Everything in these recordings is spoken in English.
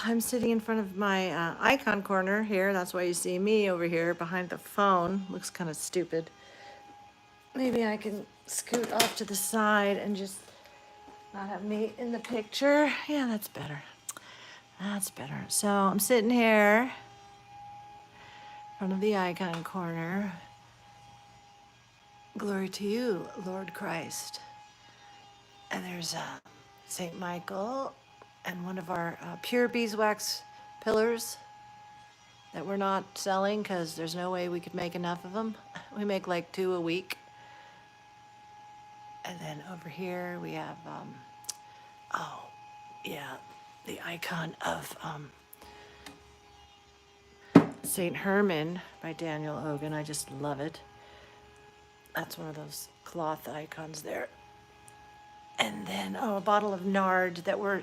I'm sitting in front of my icon corner here. That's why you see me over here behind the phone. Looks kind of stupid. Maybe I can scoot off to the side and just not have me in the picture. Yeah, that's better. That's better. So I'm sitting here in front of the icon corner. Glory to you, Lord Christ. And there's St. Michael and one of our pure beeswax pillars that we're not selling because there's no way we could make enough of them. We make like 2 a week. And then over here we have, oh, yeah, the icon of St. Herman by Daniel Ogan. I just love it. That's one of those cloth icons there. And then, oh, a bottle of nard that we're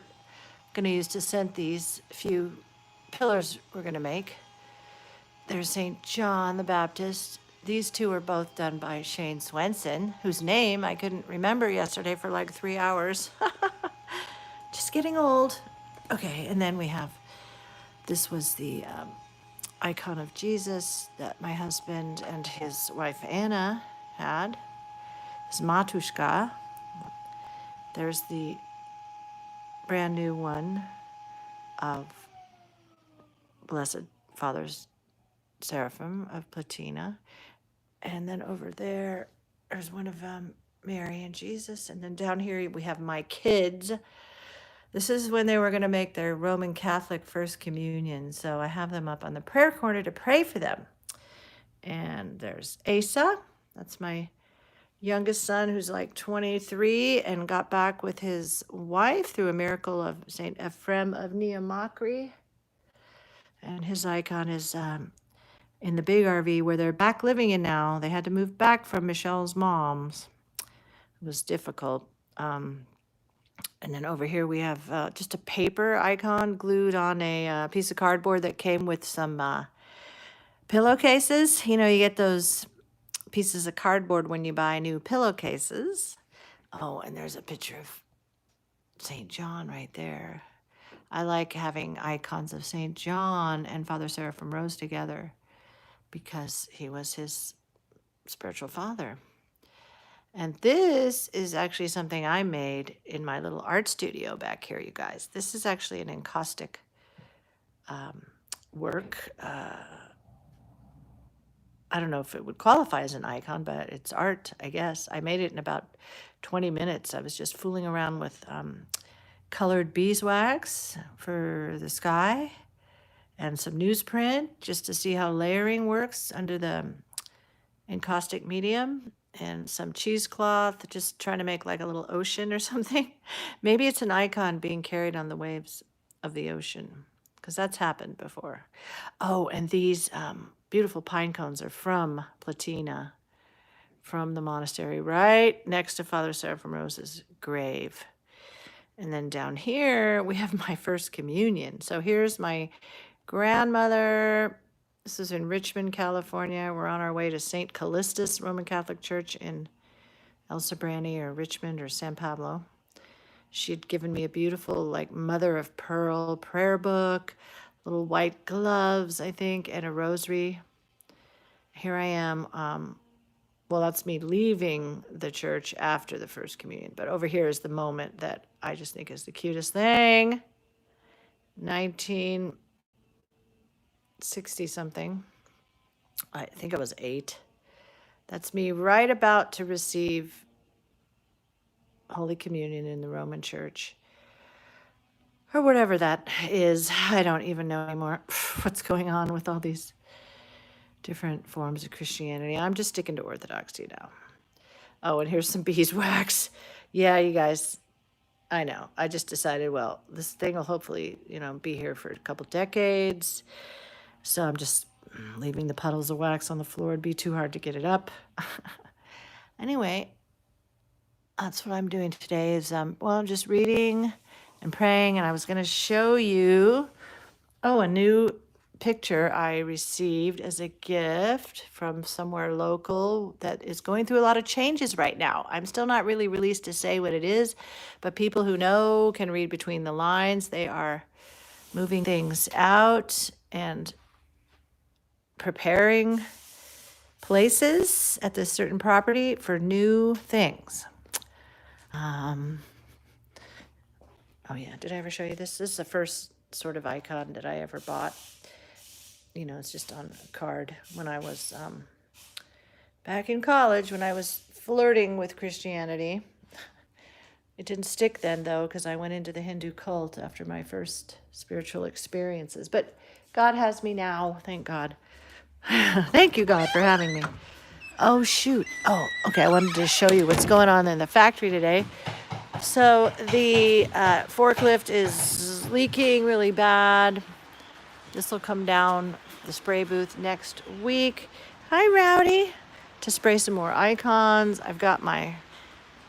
going to use to scent these few pillars we're going to make. There's St. John the Baptist. These two are both done by Shane Swenson, whose name I couldn't remember yesterday for like 3 hours. Just getting old. Okay, and then we have, this was the icon of Jesus that my husband and his wife Anna had. His Matushka. There's the brand new one of Blessed Father's Seraphim of Platina. And then over there's one of Mary and Jesus. And then down here we have my kids. This is when they were going to make their Roman Catholic First Communion. So I have them up on the prayer corner to pray for them. And there's Asa. That's my youngest son who's like 23 and got back with his wife through a miracle of St. Ephrem of Neomachri. And his icon is in the big RV where they're back living in now. They had to move back from Michelle's mom's. It was difficult. And then over here we have just a paper icon glued on a piece of cardboard that came with some pillowcases. You know, you get those pieces of cardboard when you buy new pillowcases. Oh, and there's a picture of St. John right there. I like having icons of St. John and Father Seraphim Rose together because he was his spiritual father. And this is actually something I made in my little art studio back here, you guys. This is actually an encaustic work. I don't know if it would qualify as an icon, but it's art, I guess. I made it in about 20 minutes. I was just fooling around with colored beeswax for the sky and some newsprint just to see how layering works under the encaustic medium, and some cheesecloth, just trying to make like a little ocean or something. Maybe it's an icon being carried on the waves of the ocean, because that's happened before. Oh, and these beautiful pine cones are from Platina, from the monastery right next to Father Seraphim Rose's grave. And then down here, we have my first communion. So here's my grandmother. This is in Richmond, California. We're on our way to St. Callistus Roman Catholic Church in El Sobrante or Richmond or San Pablo. She'd given me a beautiful, like, mother of pearl prayer book, little white gloves, I think, and a rosary. Here I am. Well, that's me leaving the church after the first communion. But over here is the moment that I just think is the cutest thing. 1960 something. I think I was 8. That's me right about to receive Holy Communion in the Roman Church. Or whatever that is. I don't even know anymore what's going on with all these different forms of Christianity. I'm just sticking to Orthodoxy now. Oh, and here's some beeswax. Yeah, you guys, I know. I just decided, well, this thing will hopefully, be here for a couple decades. So I'm just leaving the puddles of wax on the floor. It'd be too hard to get it up. Anyway, that's what I'm doing today is, I'm just reading and praying. And I was going to show you, a new picture I received as a gift from somewhere local that is going through a lot of changes right now. I'm still not really released to say what it is, but people who know can read between the lines. They are moving things out and preparing places at this certain property for new things. Oh yeah, did I ever show you this? This is the first sort of icon that I ever bought. You know, it's just on a card when I was back in college, when I was flirting with Christianity. It didn't stick then, though, because I went into the Hindu cult after my first spiritual experiences. But God has me now, thank God. Thank you, God, for having me. Oh, shoot. Oh, okay, I wanted to show you what's going on in the factory today. So the forklift is leaking really bad. This will come down the spray booth next week. Hi, Rowdy. To spray some more icons. I've got my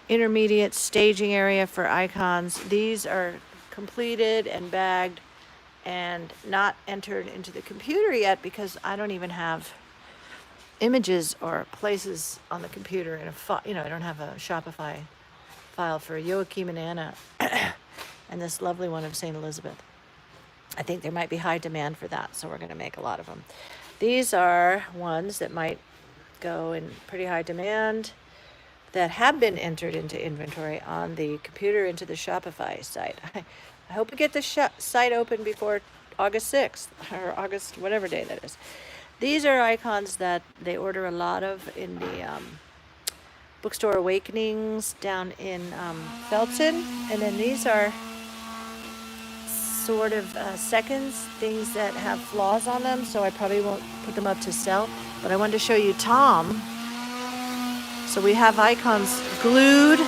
intermediate staging area for icons. These are completed and bagged and not entered into the computer yet because I don't even have images or places on the computer in a file. You know, I don't have a Shopify file for Joachim and Anna and this lovely one of St. Elizabeth. I think there might be high demand for that, so we're going to make a lot of them. These are ones that might go in pretty high demand that have been entered into inventory on the computer into the Shopify site. I hope we get the site open before August 6th or August, whatever day that is. These are icons that they order a lot of in the Bookstore Awakenings down in Felton. And then these are sort of seconds, things that have flaws on them, so I probably won't put them up to sell. But I wanted to show you Tom. So we have icons glued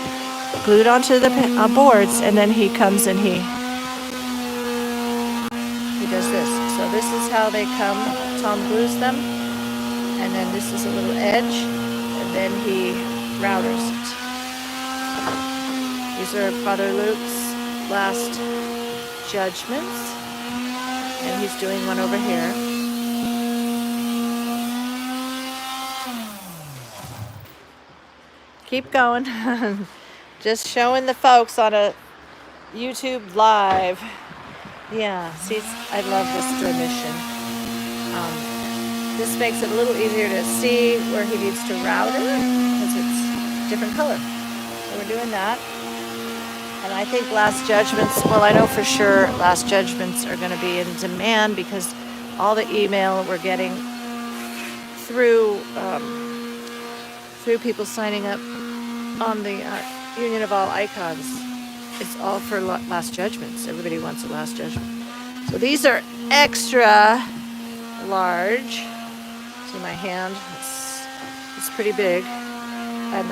onto the boards, and then he comes and he does this. So this is how they come. Tom glues them, and then this is a little edge, and then he routers it. These are Father Luke's last judgments, and he's doing one over here. Keep going. Just showing the folks on a YouTube live. Yeah, see, I love this Domitian. This makes it a little easier to see where he needs to router because it's different color. So we're doing that. And I think Last Judgments, well, I know for sure Last Judgments are going to be in demand because all the email we're getting through people signing up on the Union of All Icons, it's all for Last Judgments. Everybody wants a Last Judgment. So these are extra large. See my hand? It's pretty big. And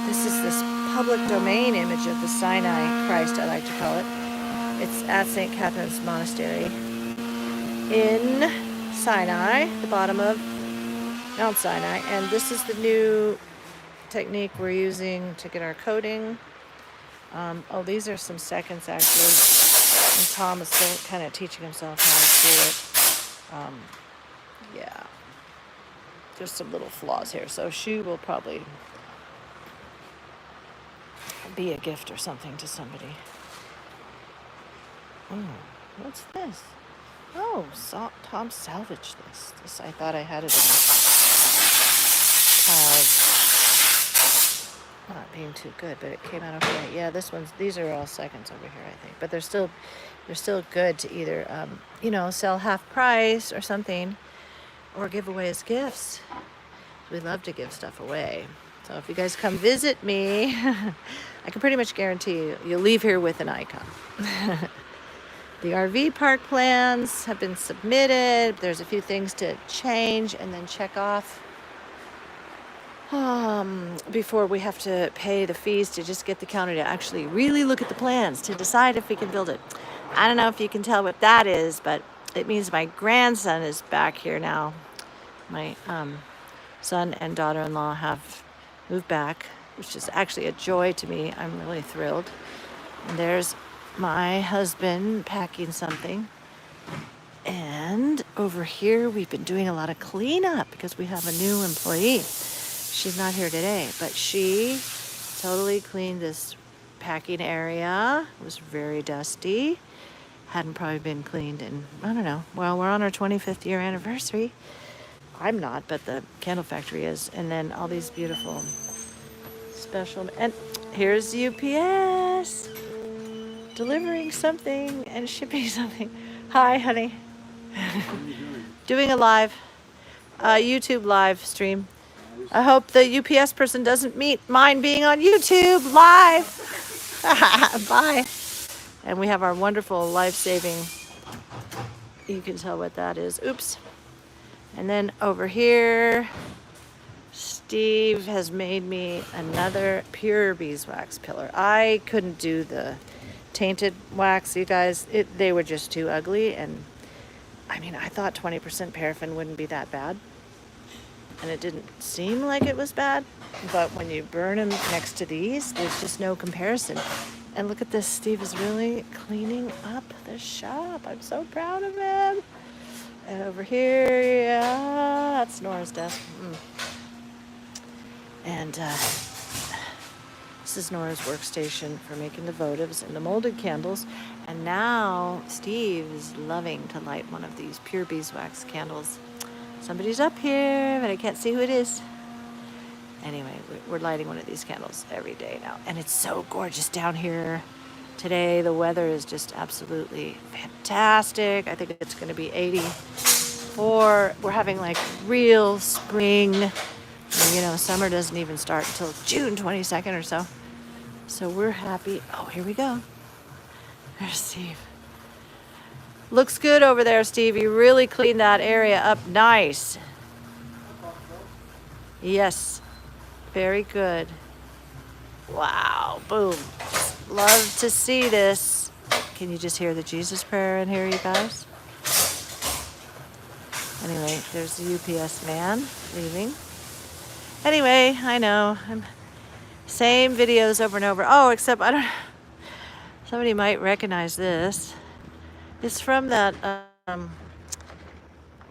this is this public domain image of the Sinai Christ, I like to call it. It's at St. Catherine's Monastery in Sinai, the bottom of Mount Sinai. And this is the new technique we're using to get our coating. These are some seconds actually. And Tom is still kind of teaching himself how to do it. Yeah. There's some little flaws here. So she will probably be a gift or something to somebody. What's this? Oh, Tom salvaged this. I thought I had it in the not being too good, but it came out okay. Yeah, these are all seconds over here, I think. But they're still good to either sell half price or something, or give away as gifts. We love to give stuff away. So if you guys come visit me, I can pretty much guarantee you'll leave here with an icon. The RV park plans have been submitted. There's a few things to change and then check off before we have to pay the fees to just get the county to actually really look at the plans to decide if we can build it. I don't know if you can tell what that is, but it means my grandson is back here now. My son and daughter-in-law have moved back, which is actually a joy to me. I'm really thrilled. And there's my husband packing something. And over here, we've been doing a lot of cleanup because we have a new employee. She's not here today, but she totally cleaned this packing area. It was very dusty. hadn't probably been cleaned in, I don't know. Well, we're on our 25th year anniversary. I'm not, but the candle factory is. And then all these beautiful special, and here's UPS delivering something and shipping something. Hi, honey. Doing a live, YouTube live stream. I hope the UPS person doesn't mind being on YouTube live. Bye. And we have our wonderful life-saving, you can tell what that is. Oops. And then over here, Steve has made me another pure beeswax pillar. I couldn't do the tainted wax, you guys. They were just too ugly. And I mean, I thought 20% paraffin wouldn't be that bad. And it didn't seem like it was bad. But when you burn them next to these, there's just no comparison. And look at this, Steve is really cleaning up the shop. I'm so proud of him. And over here, yeah, that's Nora's desk. And this is Nora's workstation for making the votives and the molded candles. And now Steve is loving to light one of these pure beeswax candles. Somebody's up here, but I can't see who it is. Anyway, we're lighting one of these candles every day now. And it's so gorgeous down here today. The weather is just absolutely fantastic. I think it's going to be 84. We're having like real spring. You know, summer doesn't even start until June 22nd or so. So we're happy. Oh, here we go. There's Steve. Looks good over there, Steve. You really cleaned that area up nice. Yes. Very good. Wow. Boom. Love to see this. Can you just hear the Jesus prayer in here, you guys? Anyway, there's the UPS man leaving. Anyway, I know. Same videos over and over. Oh, except I don't. Somebody might recognize this. It's from that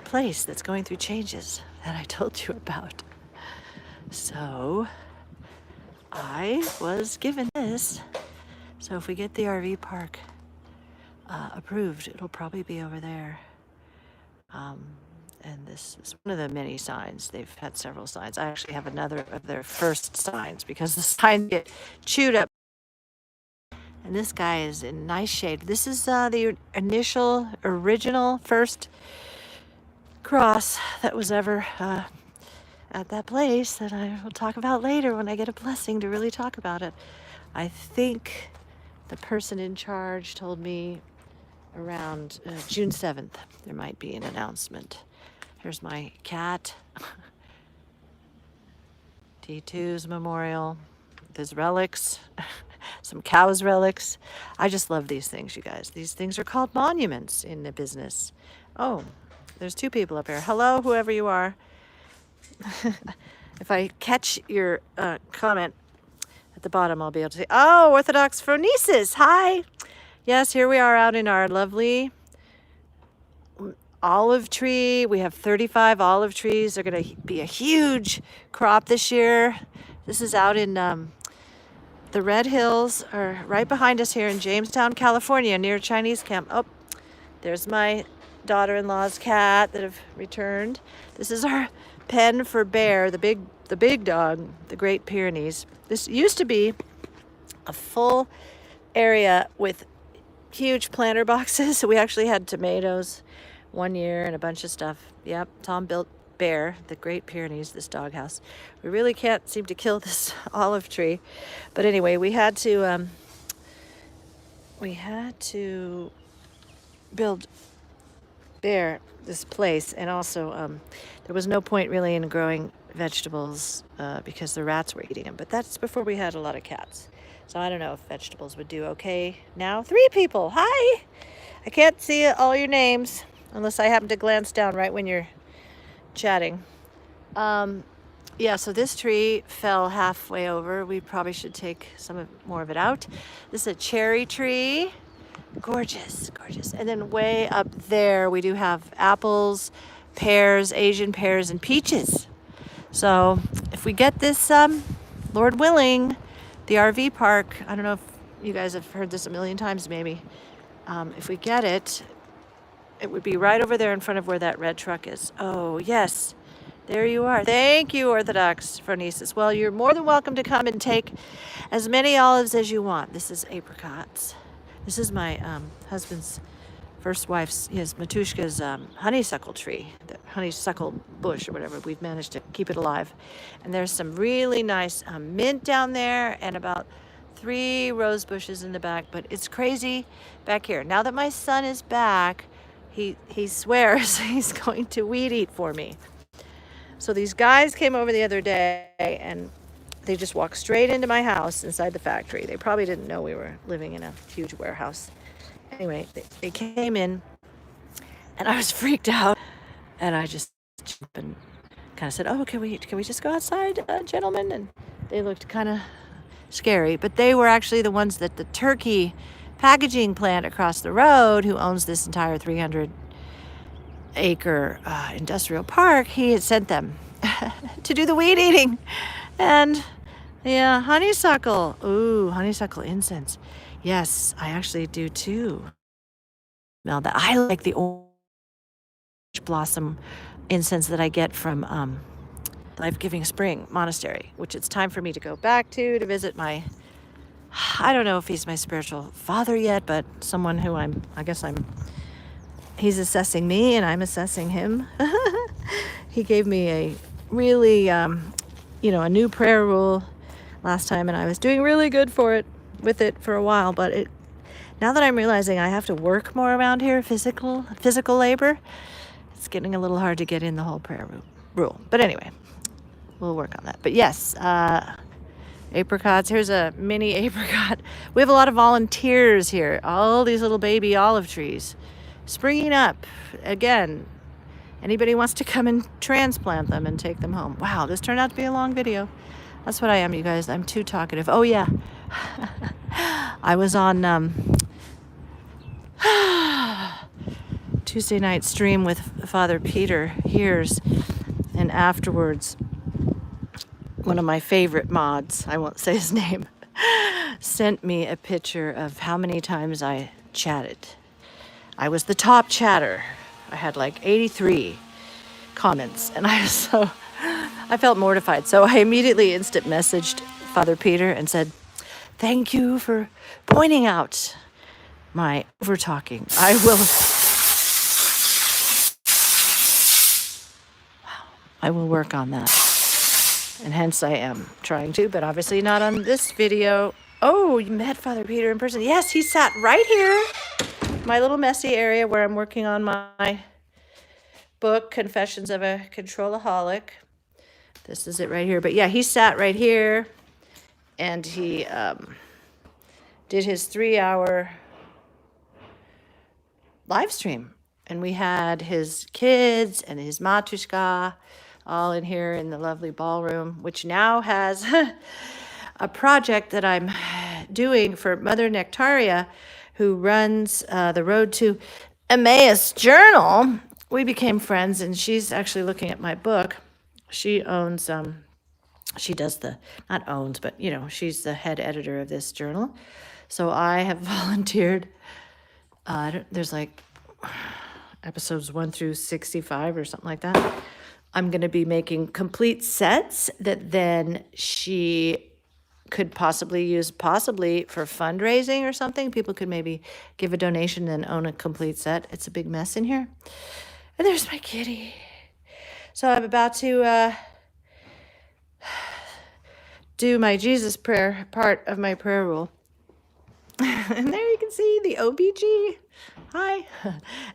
place that's going through changes that I told you about. So I was given this. So if we get the RV park approved, it'll probably be over there. And this is one of the many signs. They've had several signs. I actually have another of their first signs because the signs get chewed up. And this guy is in nice shade. This is the initial, original, first cross that was ever at that place that I will talk about later when I get a blessing to really talk about it. I think the person in charge told me around June 7th there might be an announcement. Here's my cat. T2's memorial. There's relics. Some cows' relics. I just love these things, you guys. These things are called monuments in the business. Oh, there's two people up here. Hello, whoever you are. If I catch your comment at the bottom, I'll be able to say, oh, Orthodox Phronesis, hi. Yes, here we are out in our lovely olive tree. We have 35 olive trees. They're going to be a huge crop this year. This is out in the Red Hills, are right behind us here in Jamestown, California, near Chinese camp. Oh, there's my daughter-in-law's cat that have returned. This is our pen for Bear, the big dog, the Great Pyrenees. This used to be a full area with huge planter boxes. So we actually had tomatoes one year and a bunch of stuff. Yep, Tom built Bear, the Great Pyrenees, this doghouse. We really can't seem to kill this olive tree. But anyway, we had to build Bear this place, and also there was no point really in growing vegetables because the rats were eating them. But that's before we had a lot of cats. So I don't know if vegetables would do okay now. 3 people, hi! I can't see all your names unless I happen to glance down right when you're chatting. Yeah, so this tree fell halfway over. We probably should take more of it out. This is a cherry tree. Gorgeous, gorgeous. And then way up there, we do have apples, pears, Asian pears, and peaches. So if we get this, Lord willing, the RV park, I don't know if you guys have heard this a million times maybe, If we get it, it would be right over there in front of where that red truck is. Oh, yes. There you are. Thank you, Orthodox Phronesis. Well, you're more than welcome to come and take as many olives as you want. This is apricots. This is my husband's first wife's, his Matushka's honeysuckle tree, the honeysuckle bush or whatever. We've managed to keep it alive. And there's some really nice mint down there and about 3 rose bushes in the back. But it's crazy back here. Now that my son is back, he swears he's going to weed eat for me. So these guys came over the other day and they just walked straight into my house inside the factory. They probably didn't know we were living in a huge warehouse. Anyway, they came in and I was freaked out and I just jumped and kind of said, oh, can we just go outside, gentlemen? And they looked kind of scary, but they were actually the ones that the turkey packaging plant across the road, who owns this entire 300-acre industrial park, he had sent them to do the weed eating. And yeah, honeysuckle. Ooh, honeysuckle incense. Yes, I actually do too. Smell that. I like the orange blossom incense that I get from Life Giving Spring Monastery, which it's time for me to go back to visit my, I don't know if he's my spiritual father yet, but someone who he's assessing me and I'm assessing him. He gave me a really, a new prayer rule last time, and I was doing really good with it for a while, but now that I'm realizing I have to work more around here, physical labor, it's getting a little hard to get in the whole prayer rule. But anyway, we'll work on that. But yes, apricots. Here's a mini apricot. We have a lot of volunteers here. All these little baby olive trees springing up. Again, anybody wants to come and transplant them and take them home. Wow, this turned out to be a long video. That's what I am, you guys. I'm too talkative. Oh, yeah. I was on Tuesday night stream with Father Peter Hears, and afterwards, one of my favorite mods, I won't say his name, sent me a picture of how many times I chatted. I was the top chatter. I had like 83 comments, and I felt mortified. So I immediately instant messaged Father Peter and said, thank you for pointing out my over talking. I will work on that. And hence I am trying to, but obviously not on this video. Oh, you met Father Peter in person. Yes, he sat right here. My little messy area where I'm working on my book, Confessions of a Controlaholic. This is it right here. But yeah, he sat right here and he did his 3-hour live stream. And we had his kids and his matushka all in here in the lovely ballroom, which now has a project that I'm doing for Mother Nectaria, who runs the Road to Emmaus Journal. We became friends, and she's actually looking at my book. She owns, she does not owns, but, she's the head editor of this journal. So I have volunteered. There's like episodes 1 through 65 or something like that. I'm going to be making complete sets that then she could possibly use for fundraising or something. People could maybe give a donation and own a complete set. It's a big mess in here. And there's my kitty. So I'm about to do my Jesus prayer, part of my prayer rule. And there you can see the OBG. Hi.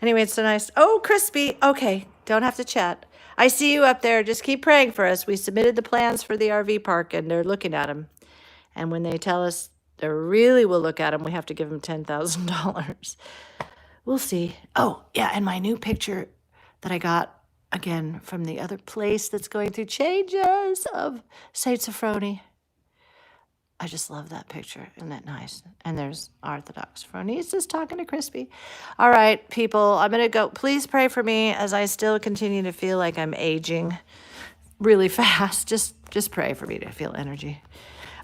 Anyway, it's so nice. Oh, Crispy. Okay, don't have to chat. I see you up there. Just keep praying for us. We submitted the plans for the RV park, and they're looking at them. And when they tell us they really will look at them, we have to give them $10,000. We'll see. Oh, yeah, and my new picture that I got, again, from the other place that's going through changes of St. Sophrony. I just love that picture. Isn't that nice? And there's Orthodox Phronesis talking to Crispy. All right, people, I'm going to go. Please pray for me as I still continue to feel like I'm aging really fast. Just pray for me to feel energy.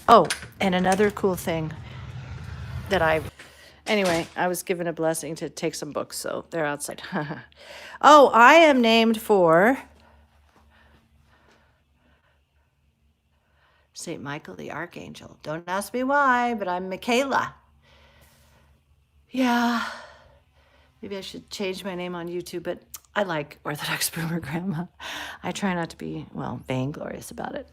Oh, and another cool thing that Anyway, I was given a blessing to take some books, so they're outside. Oh, I am named for St. Michael the Archangel. Don't ask me why, but I'm Michaela. Yeah, maybe I should change my name on YouTube, but I like Orthodox Boomer Grandma. I try not to be, well, vainglorious about it,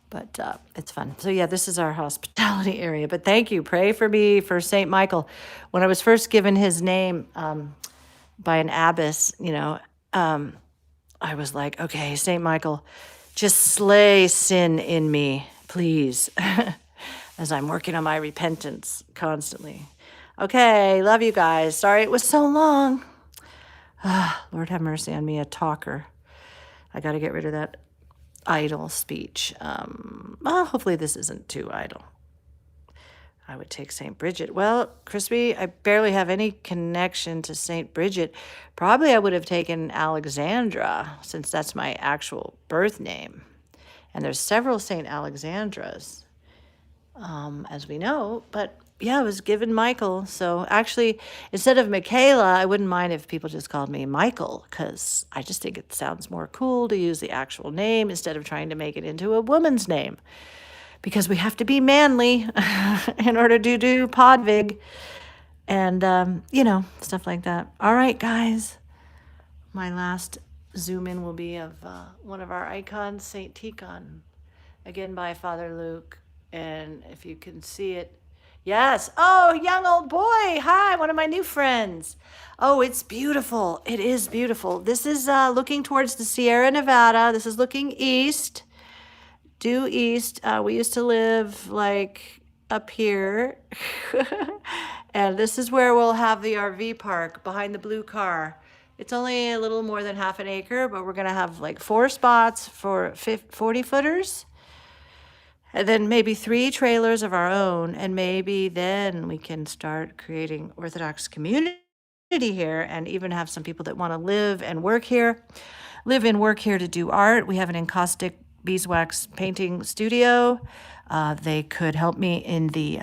but it's fun. So yeah, this is our hospitality area, but thank you. Pray for me for St. Michael. When I was first given his name by an abbess, I was like, okay, St. Michael, just slay sin in me, please, as I'm working on my repentance constantly. Okay, love you guys. Sorry it was so long. Lord have mercy on me, a talker. I got to get rid of that idle speech. Hopefully this isn't too idle. I would take St. Bridget. Well, Crispy, I barely have any connection to St. Bridget. Probably I would have taken Alexandra, since that's my actual birth name. And there's several St. Alexandras, as we know. But yeah, I was given Michael. So actually, instead of Michaela, I wouldn't mind if people just called me Michael, because I just think it sounds more cool to use the actual name instead of trying to make it into a woman's name. Because we have to be manly in order to do Podvig and, stuff like that. All right, guys. My last zoom in will be of one of our icons, St. Tikhon, again by Father Luke. And if you can see it, yes. Oh, young old boy. Hi, one of my new friends. Oh, it's beautiful. It is beautiful. This is looking towards the Sierra Nevada. This is looking east. Due east. We used to live like up here. And this is where we'll have the RV park behind the blue car. It's only a little more than half an acre, but we're going to have like 4 spots for 40 footers. And then maybe 3 trailers of our own. And maybe then we can start creating Orthodox community here and even have some people that want to live and work here to do art. We have an encaustic beeswax painting studio. They could help me in the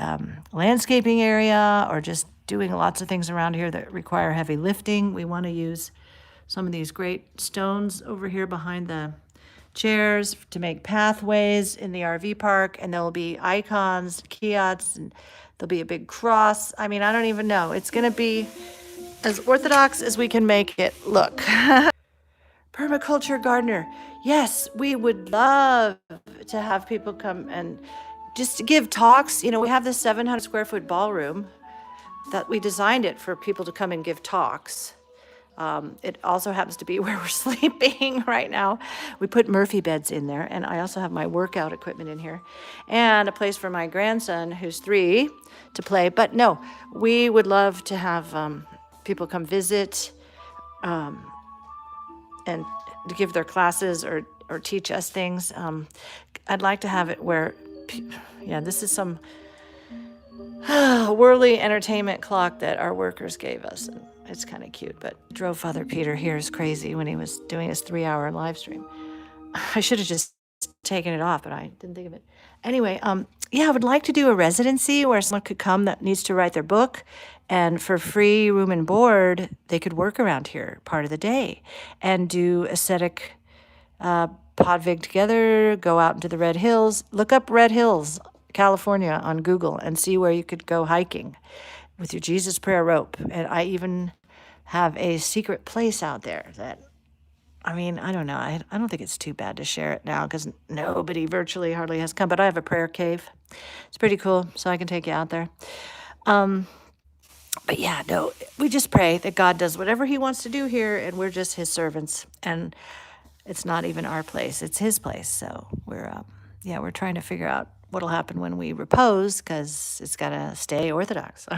landscaping area or just doing lots of things around here that require heavy lifting. We want to use some of these great stones over here behind the chairs to make pathways in the RV park, and there'll be icons, kiosks, and there'll be a big cross. I mean, I don't even know. It's going to be as Orthodox as we can make it look. Permaculture gardener. Yes, we would love to have people come and just give talks. We have this 700 square foot ballroom that we designed it for people to come and give talks. It also happens to be where we're sleeping right now. We put Murphy beds in there, and I also have my workout equipment in here, and a place for my grandson, who's 3, to play. But no, we would love to have people come visit and to give their classes or teach us things. I'd like to have it where, this is some whirly entertainment clock that our workers gave us. And it's kind of cute, but drove Father Peter here is crazy when he was doing his 3-hour live stream. I should have just taken it off, but I didn't think of it. Anyway, I would like to do a residency where someone could come that needs to write their book, and for free room and board, they could work around here part of the day and do ascetic podvig together, go out into the Red Hills. Look up Red Hills, California on Google and see where you could go hiking with your Jesus prayer rope. And I even have a secret place out there that, I don't know. I don't think it's too bad to share it now because nobody virtually hardly has come, but I have a prayer cave. It's pretty cool, so I can take you out there. But yeah, no, we just pray that God does whatever he wants to do here, and we're just his servants. And it's not even our place, it's his place. So we're trying to figure out what'll happen when we repose, because it's got to stay Orthodox.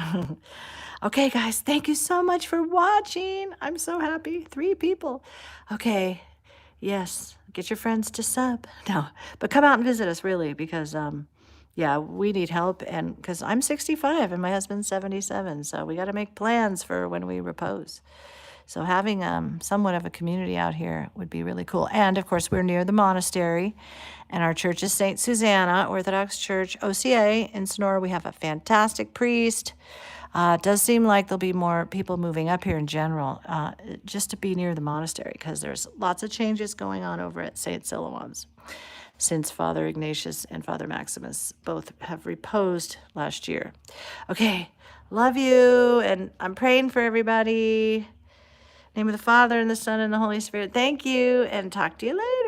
Okay, guys, thank you so much for watching. I'm so happy. 3 people. Okay, yes, get your friends to sub. No, but come out and visit us, really, because, we need help. And because I'm 65 and my husband's 77, so we got to make plans for when we repose. So having somewhat of a community out here would be really cool. And, of course, we're near the monastery, and our church is St. Susanna Orthodox Church, OCA, in Sonora. We have a fantastic priest. It does seem like there'll be more people moving up here in general, just to be near the monastery, because there's lots of changes going on over at St. Silouan's since Father Ignatius and Father Maximus both have reposed last year. Okay, love you, and I'm praying for everybody. In the name of the Father, and the Son, and the Holy Spirit. Thank you, and talk to you later.